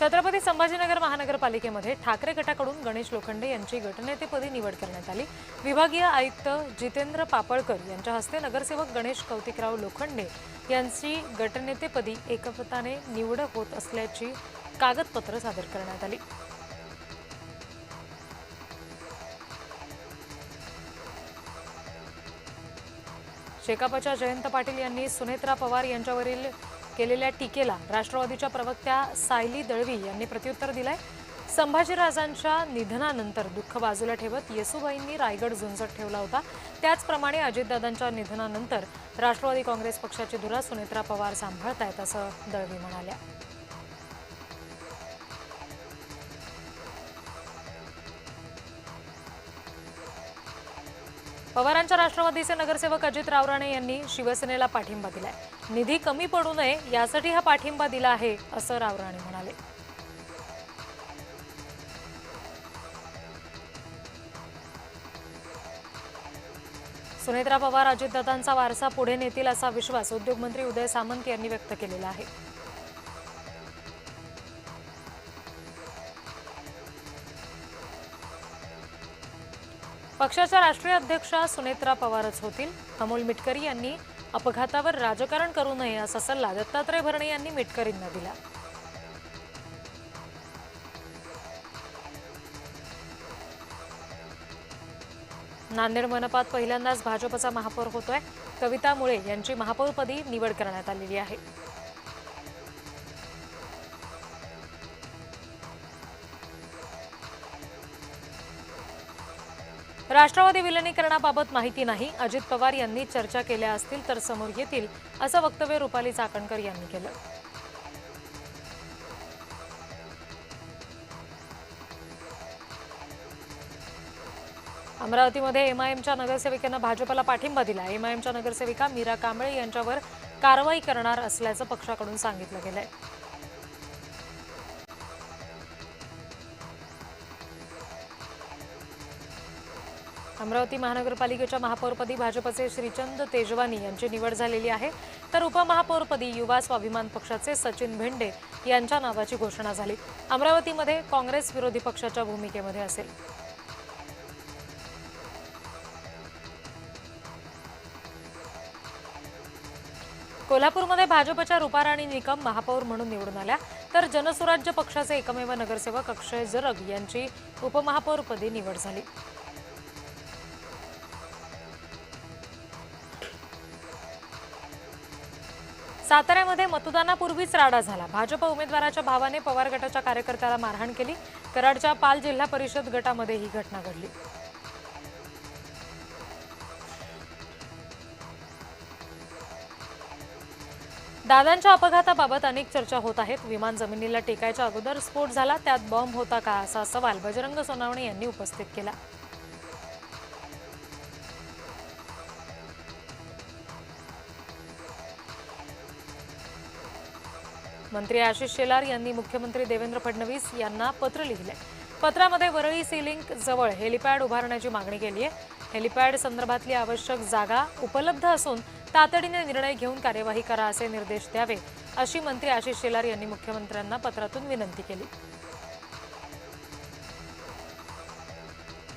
छत्रपती संभाजीनगर महानगरपालिकेमध्ये ठाकरे गटाकडून गणेश लोखंडे यांची गटनेतेपदी निवड करण्यात आली। विभागीय आयुक्त जितेंद्र पापळकर यांच्या हस्ते नगरसेवक गणेश कौतिकराव लोखंडे यांची गटनेतेपदी एकमताने निवड होत असल्याची कागदपत्र सादर करण्यात आली। शेकापच्या जयंत पाटील यांनी सुनेत्रा पवार यांच्यावरील केलेल्या टीकेला राष्ट्रवादीच्या प्रवक्त्या सायली दळवी यांनी प्रत्युत्तर दिलंय। संभाजीराजांच्या निधनानंतर दुःख बाजूला ठेवत येसुबाईंनी रायगड झुंजत ठेवला होता, त्याचप्रमाणे अजितदादांच्या निधनानंतर राष्ट्रवादी काँग्रेस पक्षाची धुरा सुनेत्रा पवार सांभाळतायत असं दळवी म्हणाल्या। पवारांच्या राष्ट्रवादीचे नगरसेवक अजित रावराणे यांनी शिवसेनेला पाठिंबा दिलाय। निधी कमी पडू नये यासाठी हा पाठिंबा दिला आहे असं रावराणे म्हणाले। सुनेत्रा पवार अजितदादांचा वारसा पुढे नेतील असा विश्वास उद्योगमंत्री उदय सामंत यांनी व्यक्त केलेला आहे। पक्षाच्या राष्ट्रीय अध्यक्षा सुनेत्रा पवारच होतील। अमोल मिटकरी यांनी अपघातावर राजकारण करू नये असा सल्ला दत्तात्रय भरणे यांनी मिटकरींना दिला। नांदेड मनपात पहिल्यांदाच भाजपचा महापौर होतोय। कविता मुळे यांची महापौरपदी निवड करण्यात आलेली आहे। राष्ट्रवादी विलिनीकरणाबाबत माहिती नाही, अजित पवार यांनी चर्चा केल्या असतील तर समोर येतील असं वक्तव्य रुपाली चाकणकर यांनी केलं। अमरावतीमध्ये एमआयएमच्या नगरसेविकेनं भाजपला पाठिंबा दिला। एमआयएमच्या नगरसेविका मीरा कांबळे यांच्यावर कारवाई करणार असल्याचं पक्षाकडून सांगितलं गेलंय। अमरावती महानगरपालिकेच्या महापौरपदी भाजपचे श्रीचंद तेजवानी यांची निवड झालेली आहे, तर उपमहापौरपदी युवा स्वाभिमान पक्षाचे सचिन भेंडे यांच्या नावाची घोषणा झाली। अमरावतीमध्ये काँग्रेस विरोधी पक्षाच्या भूमिकेमध्ये असेल। कोल्हापूरमध्ये भाजपच्या रूपाराणी निकम महापौर म्हणून निवडून आल्या, तर जनसुराज्य पक्षाचे एकमेव नगरसेवक अक्षय जरग यांची उपमहापौरपदी निवड झाली। साताऱ्यामध्ये मतदानापूर्वीच राडा झाला। भाजप उमेदवाराच्या भावाने पवार गटाच्या कार्यकर्त्याला मारहाण केली। कराडच्या पाल जिल्हा परिषद गटामध्ये ही घटना घडली। दादांच्या अपघाताबाबत अनेक चर्चा होत आहेत। विमान जमिनीला टेकायच्या अगोदर स्फोट झाला, त्यात बॉम्ब होता का असा सवाल बजरंग सोनावणे यांनी उपस्थित केला। मंत्री आशिष शेलार यांनी मुख्यमंत्री देवेंद्र फडणवीस यांना पत्र लिहिले। पत्रामध्ये वरळी सी लिंक जवळ हेलिपॅड उभारण्याची मागणी केली आहे। हेलिपॅड संदर्भातली आवश्यक जागा उपलब्ध असून तातडीने निर्णय घेऊन कार्यवाही करा असे निर्देश द्यावे अशी मंत्री आशिष शेलार यांनी मुख्यमंत्र्यांना पत्रातून विनंती केली।